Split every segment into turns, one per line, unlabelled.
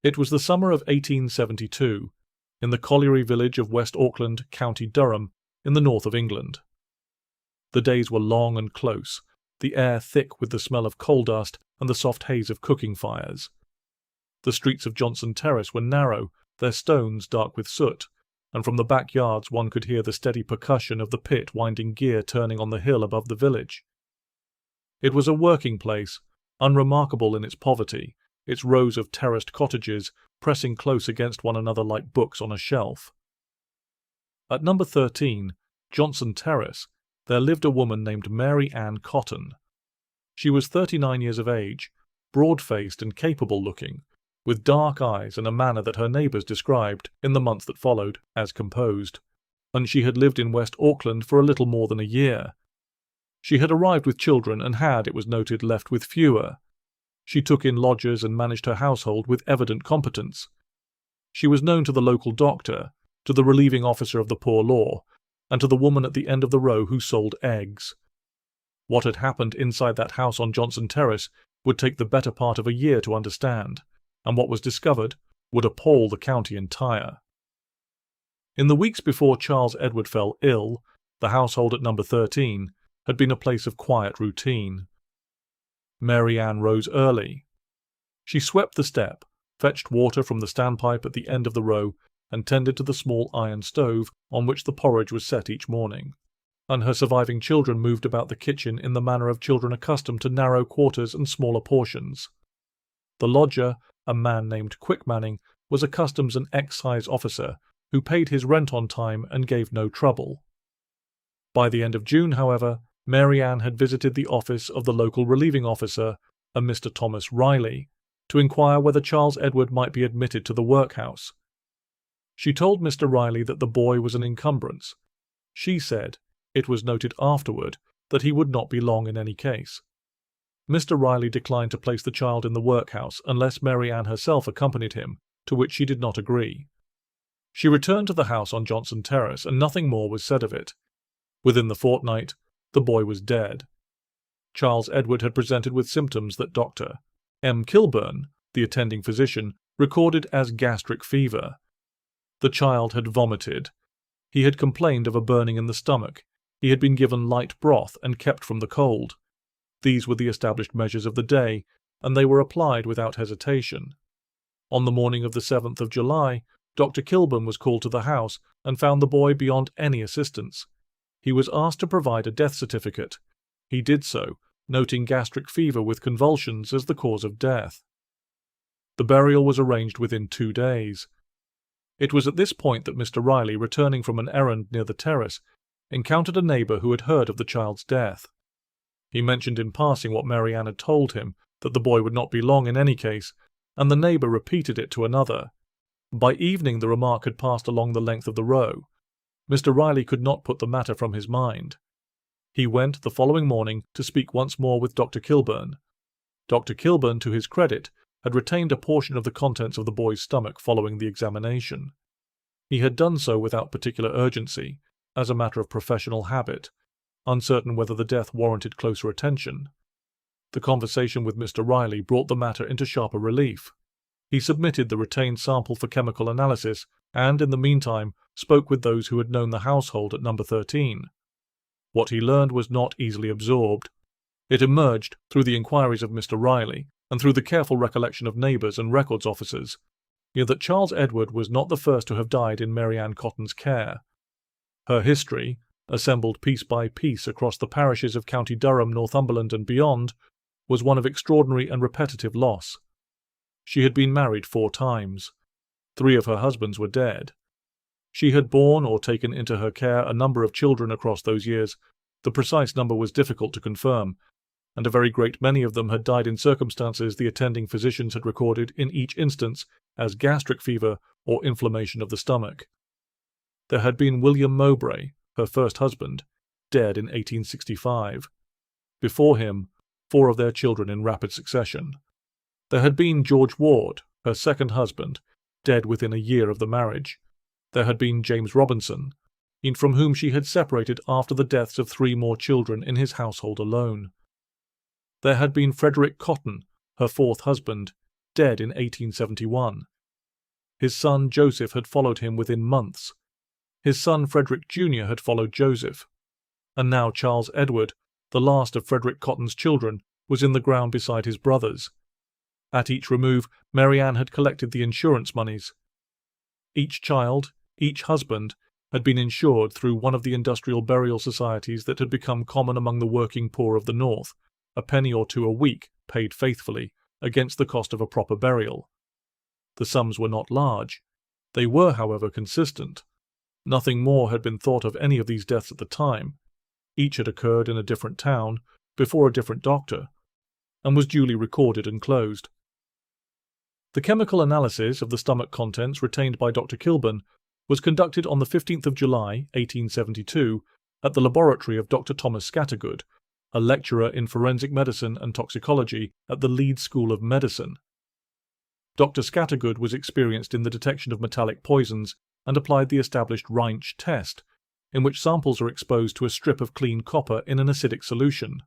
It was the summer of 1872, in the colliery village of West Auckland, County Durham, in the north of England. The days were long and close, the air thick with the smell of coal dust and the soft haze of cooking fires. The streets of Johnson Terrace were narrow, their stones dark with soot, and from the backyards one could hear the steady percussion of the pit winding gear turning on the hill above the village. It was a working place, unremarkable in its poverty, its rows of terraced cottages pressing close against one another like books on a shelf. At number 13, Johnson Terrace, there lived a woman named Mary Ann Cotton. She was 39 years of age, broad-faced and capable-looking, with dark eyes and a manner that her neighbours described, in the months that followed, as composed, and she had lived in West Auckland for a little more than a year. She had arrived with children and had, it was noted, left with fewer. She took in lodgers and managed her household with evident competence. She was known to the local doctor, to the relieving officer of the poor law, and to the woman at the end of the row who sold eggs. What had happened inside that house on Johnson Terrace would take the better part of a year to understand, and what was discovered would appall the county entire. In the weeks before Charles Edward fell ill, the household at number 13 had been a place of quiet routine. Mary Ann rose early. She swept the step, fetched water from the standpipe at the end of the row, and tended to the small iron stove on which the porridge was set each morning, and her surviving children moved about the kitchen in the manner of children accustomed to narrow quarters and smaller portions. The lodger, a man named Quick Manning, was a customs and excise officer who paid his rent on time and gave no trouble. By the end of June, however, Mary Ann had visited the office of the local relieving officer, a Mr. Thomas Riley, to inquire whether Charles Edward might be admitted to the workhouse. She told Mr. Riley that the boy was an encumbrance. She said, it was noted afterward, that he would not be long in any case. Mr. Riley declined to place the child in the workhouse unless Mary Ann herself accompanied him, to which she did not agree. She returned to the house on Johnson Terrace, and nothing more was said of it. Within the fortnight, the boy was dead. Charles Edward had presented with symptoms that Dr. M. Kilburn, the attending physician, recorded as gastric fever. The child had vomited. He had complained of a burning in the stomach. He had been given light broth and kept from the cold. These were the established measures of the day, and they were applied without hesitation. On the morning of the 7th of July, Dr. Kilburn was called to the house and found the boy beyond any assistance. He was asked to provide a death certificate. He did so, noting gastric fever with convulsions as the cause of death. The burial was arranged within 2 days. It was at this point that Mr. Riley, returning from an errand near the terrace, encountered a neighbour who had heard of the child's death. He mentioned in passing what Mary Ann had told him, that the boy would not be long in any case, and the neighbour repeated it to another. By evening the remark had passed along the length of the row. Mr. Riley could not put the matter from his mind. He went the following morning to speak once more with Dr. Kilburn. Dr. Kilburn, to his credit, had retained a portion of the contents of the boy's stomach following the examination. He had done so without particular urgency, as a matter of professional habit, uncertain whether the death warranted closer attention. The conversation with Mr. Riley brought the matter into sharper relief. He submitted the retained sample for chemical analysis, and, in the meantime, spoke with those who had known the household at number 13. What he learned was not easily absorbed. It emerged through the inquiries of Mr. Riley, and through the careful recollection of neighbours and records officers, that Charles Edward was not the first to have died in Mary Ann Cotton's care. Her history, assembled piece by piece across the parishes of County Durham, Northumberland, and beyond, was one of extraordinary and repetitive loss. She had been married 4 times. 3 of her husbands were dead. She had borne or taken into her care a number of children across those years. The precise number was difficult to confirm, and a very great many of them had died in circumstances the attending physicians had recorded in each instance as gastric fever or inflammation of the stomach. There had been William Mowbray, her first husband, dead in 1865. Before him, 4 of their children in rapid succession. There had been George Ward, her second husband, dead within a year of the marriage. There had been James Robinson, from whom she had separated after the deaths of 3 more children in his household alone. There had been Frederick Cotton, her 4th husband, dead in 1871. His son Joseph had followed him within months. His son Frederick Jr. had followed Joseph. And now Charles Edward, the last of Frederick Cotton's children, was in the ground beside his brothers. At each remove, Mary Ann had collected the insurance monies. Each child, each husband, had been insured through one of the industrial burial societies that had become common among the working poor of the North, a penny or two a week, paid faithfully, against the cost of a proper burial. The sums were not large. They were, however, consistent. Nothing more had been thought of any of these deaths at the time. Each had occurred in a different town, before a different doctor, and was duly recorded and closed. The chemical analysis of the stomach contents retained by Dr. Kilburn was conducted on the 15th of July, 1872, at the laboratory of Dr. Thomas Scattergood, a lecturer in forensic medicine and toxicology at the Leeds School of Medicine. Dr. Scattergood was experienced in the detection of metallic poisons and applied the established Reinsch test, in which samples are exposed to a strip of clean copper in an acidic solution.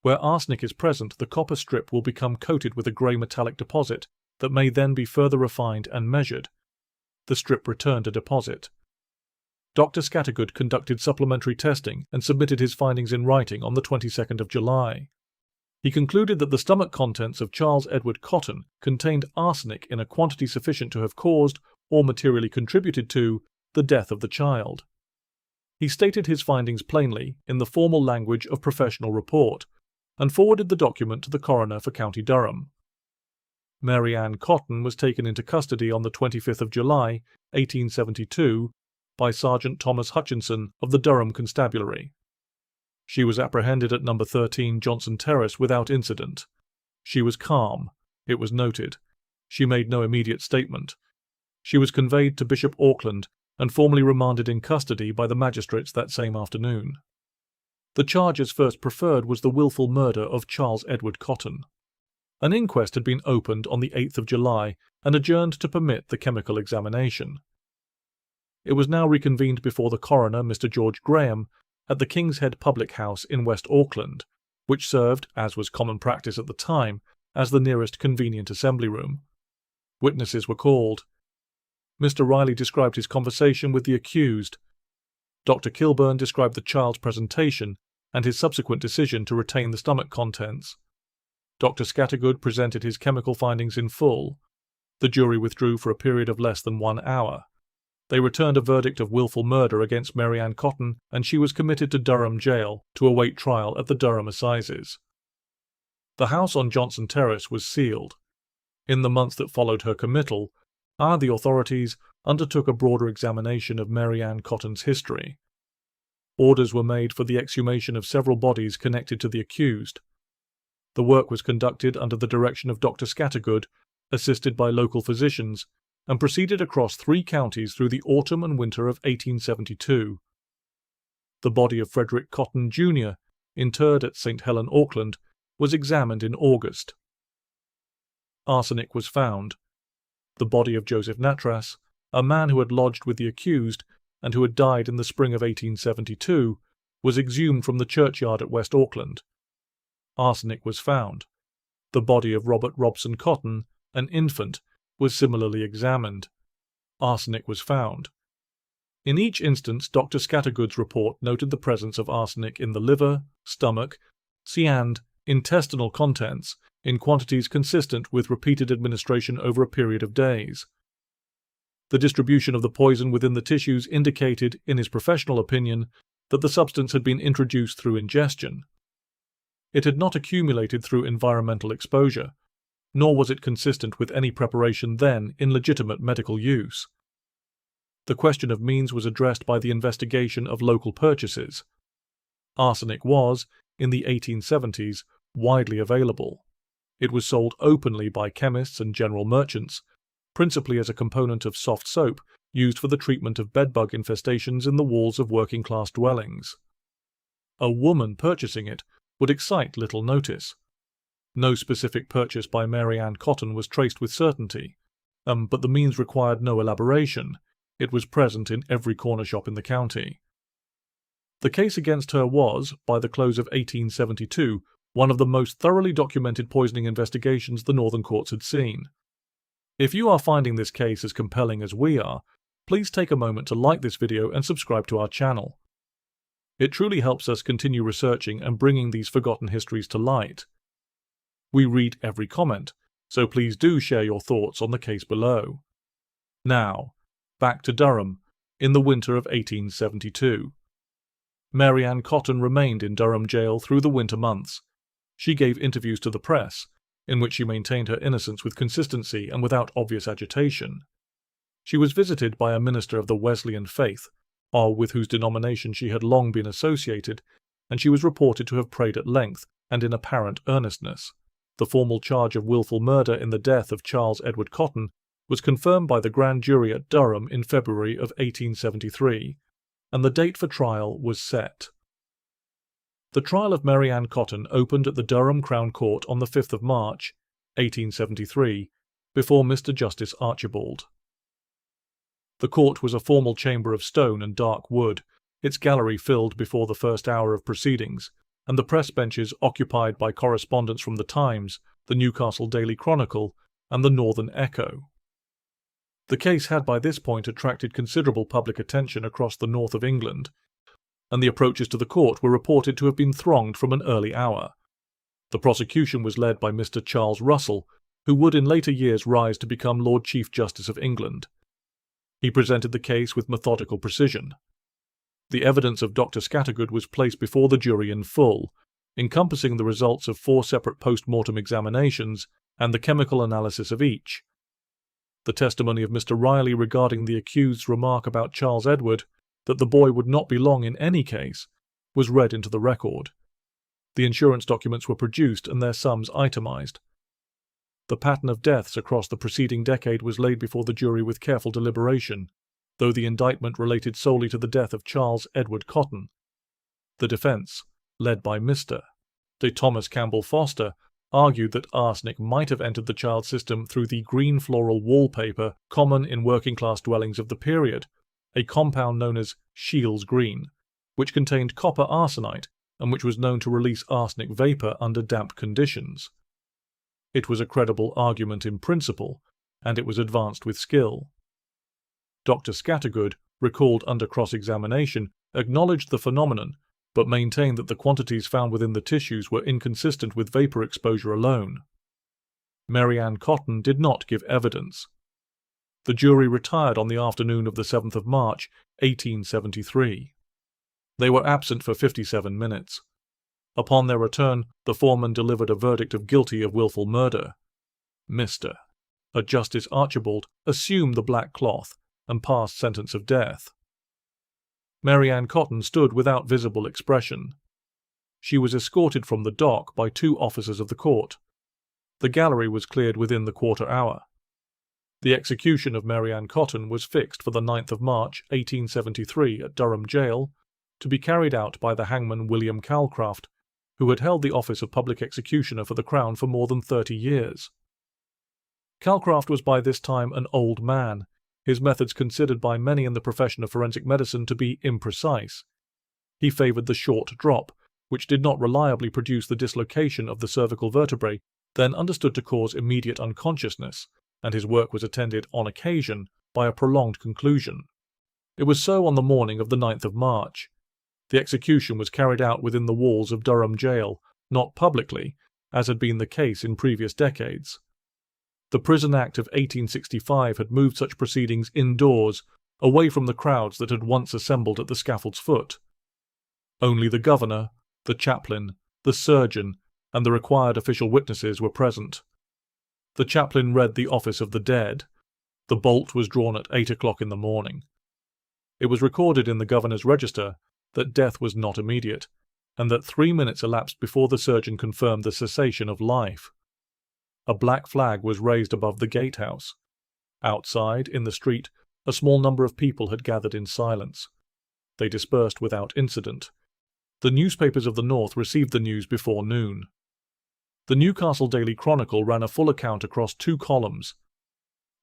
Where arsenic is present, the copper strip will become coated with a grey metallic deposit that may then be further refined and measured. The strip returned a deposit. Dr. Scattergood conducted supplementary testing and submitted his findings in writing on the 22nd of July. He concluded that the stomach contents of Charles Edward Cotton contained arsenic in a quantity sufficient to have caused, or materially contributed to, the death of the child. He stated his findings plainly in the formal language of professional report, and forwarded the document to the coroner for County Durham. Mary Ann Cotton was taken into custody on the 25th of July, 1872, by Sergeant Thomas Hutchinson of the Durham Constabulary. She was apprehended at No. 13 Johnson Terrace without incident. She was calm, it was noted. She made no immediate statement. She was conveyed to Bishop Auckland and formally remanded in custody by the magistrates that same afternoon. The charge as first preferred was the wilful murder of Charles Edward Cotton. An inquest had been opened on the 8th of July and adjourned to permit the chemical examination. It was now reconvened before the coroner, Mr. George Graham, at the King's Head public house in West Auckland, which served, as was common practice at the time, as the nearest convenient assembly room. Witnesses were called. Mr. Riley described his conversation with the accused. Dr. Kilburn described the child's presentation and his subsequent decision to retain the stomach contents. Dr. Scattergood presented his chemical findings in full. The jury withdrew for a period of less than 1 hour. They returned a verdict of wilful murder against Mary Ann Cotton, and she was committed to Durham Jail to await trial at the Durham Assizes. The house on Johnson Terrace was sealed. In the months that followed her committal, the authorities undertook a broader examination of Mary Ann Cotton's history. Orders were made for the exhumation of several bodies connected to the accused. The work was conducted under the direction of Dr. Scattergood, assisted by local physicians, and proceeded across 3 counties through the autumn and winter of 1872. The body of Frederick Cotton, Jr., interred at St. Helen, Auckland, was examined in August. Arsenic was found. The body of Joseph Natras, a man who had lodged with the accused and who had died in the spring of 1872, was exhumed from the churchyard at West Auckland. Arsenic was found. The body of Robert Robson Cotton, an infant, was similarly examined. Arsenic was found. In each instance, Dr. Scattergood's report noted the presence of arsenic in the liver, stomach, and intestinal contents in quantities consistent with repeated administration over a period of days. The distribution of the poison within the tissues indicated, in his professional opinion, that the substance had been introduced through ingestion. It had not accumulated through environmental exposure, nor was it consistent with any preparation then in legitimate medical use. The question of means was addressed by the investigation of local purchases. Arsenic was, in the 1870s, widely available. It was sold openly by chemists and general merchants, principally as a component of soft soap used for the treatment of bedbug infestations in the walls of working-class dwellings. A woman purchasing it would excite little notice. No specific purchase by Mary Ann Cotton was traced with certainty, but the means required no elaboration. It was present in every corner shop in the county. The case against her was, by the close of 1872, one of the most thoroughly documented poisoning investigations the Northern courts had seen. If you are finding this case as compelling as we are, please take a moment to like this video and subscribe to our channel. It truly helps us continue researching and bringing these forgotten histories to light. We read every comment, so please do share your thoughts on the case below. Now, back to Durham, in the winter of 1872. Mary Ann Cotton remained in Durham jail through the winter months. She gave interviews to the press, in which she maintained her innocence with consistency and without obvious agitation. She was visited by a minister of the Wesleyan faith, with whose denomination she had long been associated, and she was reported to have prayed at length and in apparent earnestness. The formal charge of wilful murder in the death of Charles Edward Cotton was confirmed by the grand jury at Durham in February of 1873, and the date for trial was set. The trial of Mary Ann Cotton opened at the Durham Crown Court on the 5th of March, 1873, before Mr. Justice Archibald. The court was a formal chamber of stone and dark wood, its gallery filled before the first hour of proceedings, and the press benches occupied by correspondents from the Times, the Newcastle Daily Chronicle, and the Northern Echo. The case had by this point attracted considerable public attention across the north of England, and the approaches to the court were reported to have been thronged from an early hour. The prosecution was led by Mr. Charles Russell, who would in later years rise to become Lord Chief Justice of England. He presented the case with methodical precision. The evidence of Dr. Scattergood was placed before the jury in full, encompassing the results of 4 separate post-mortem examinations and the chemical analysis of each. The testimony of Mr. Riley regarding the accused's remark about Charles Edward, that the boy would not be long in any case, was read into the record. The insurance documents were produced and their sums itemized. The pattern of deaths across the preceding decade was laid before the jury with careful deliberation, though the indictment related solely to the death of Charles Edward Cotton. The defence, led by Mr. de Thomas Campbell Foster, argued that arsenic might have entered the child's system through the green floral wallpaper common in working-class dwellings of the period, a compound known as Scheele's green, which contained copper arsenite and which was known to release arsenic vapour under damp conditions. It was a credible argument in principle, and it was advanced with skill. Dr. Scattergood, recalled under cross-examination, acknowledged the phenomenon, but maintained that the quantities found within the tissues were inconsistent with vapour exposure alone. Mary Ann Cotton did not give evidence. The jury retired on the afternoon of the 7th of March, 1873. They were absent for 57 minutes. Upon their return, the foreman delivered a verdict of guilty of wilful murder. Mr. Justice Archibald assumed the black cloth and passed sentence of death. Mary Ann Cotton stood without visible expression. She was escorted from the dock by 2 officers of the court. The gallery was cleared within the quarter hour. The execution of Mary Ann Cotton was fixed for the 9th of March, 1873, at Durham Jail, to be carried out by the hangman William Calcraft, who had held the office of public executioner for the Crown for more than 30 years. Calcraft was by this time an old man, his methods considered by many in the profession of forensic medicine to be imprecise. He favoured the short drop, which did not reliably produce the dislocation of the cervical vertebrae, then understood to cause immediate unconsciousness, and his work was attended, on occasion, by a prolonged conclusion. It was so on the morning of the 9th of March. The execution was carried out within the walls of Durham Jail, not publicly, as had been the case in previous decades. The Prison Act of 1865 had moved such proceedings indoors, away from the crowds that had once assembled at the scaffold's foot. Only the governor, the chaplain, the surgeon, and the required official witnesses were present. The chaplain read the office of the dead. The bolt was drawn at 8 o'clock in the morning. It was recorded in the governor's register that death was not immediate, and that 3 minutes elapsed before the surgeon confirmed the cessation of life. A black flag was raised above the gatehouse. Outside, in the street, a small number of people had gathered in silence. They dispersed without incident. The newspapers of the north received the news before noon. The Newcastle Daily Chronicle ran a full account across 2 columns.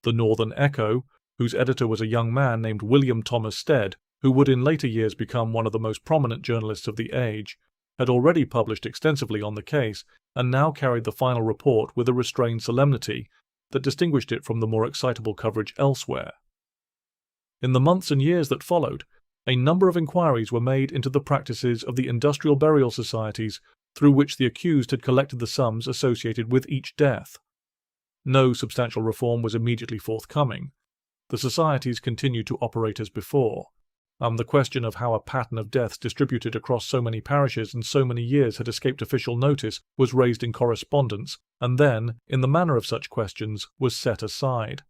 The Northern Echo, whose editor was a young man named William Thomas Stead, who would in later years become one of the most prominent journalists of the age, had already published extensively on the case and now carried the final report with a restrained solemnity that distinguished it from the more excitable coverage elsewhere. In the months and years that followed, a number of inquiries were made into the practices of the industrial burial societies through which the accused had collected the sums associated with each death. No substantial reform was immediately forthcoming. The societies continued to operate as before, and the question of how a pattern of deaths distributed across so many parishes and so many years had escaped official notice was raised in correspondence, and then, in the manner of such questions, was set aside.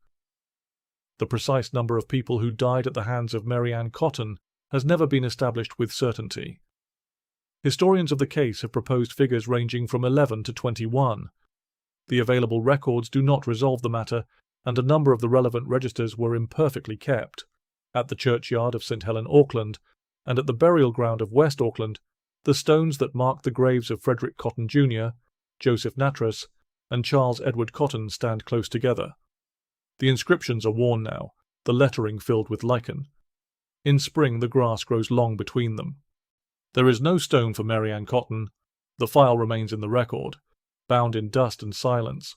The precise number of people who died at the hands of Mary Ann Cotton has never been established with certainty. Historians of the case have proposed figures ranging from 11 to 21. The available records do not resolve the matter, and a number of the relevant registers were imperfectly kept. At the churchyard of St. Helen, Auckland, and at the burial ground of West Auckland, the stones that mark the graves of Frederick Cotton Jr., Joseph Nattrass, and Charles Edward Cotton stand close together. The inscriptions are worn now, the lettering filled with lichen. In spring the grass grows long between them. There is no stone for Mary Ann Cotton. The file remains in the record, bound in dust and silence.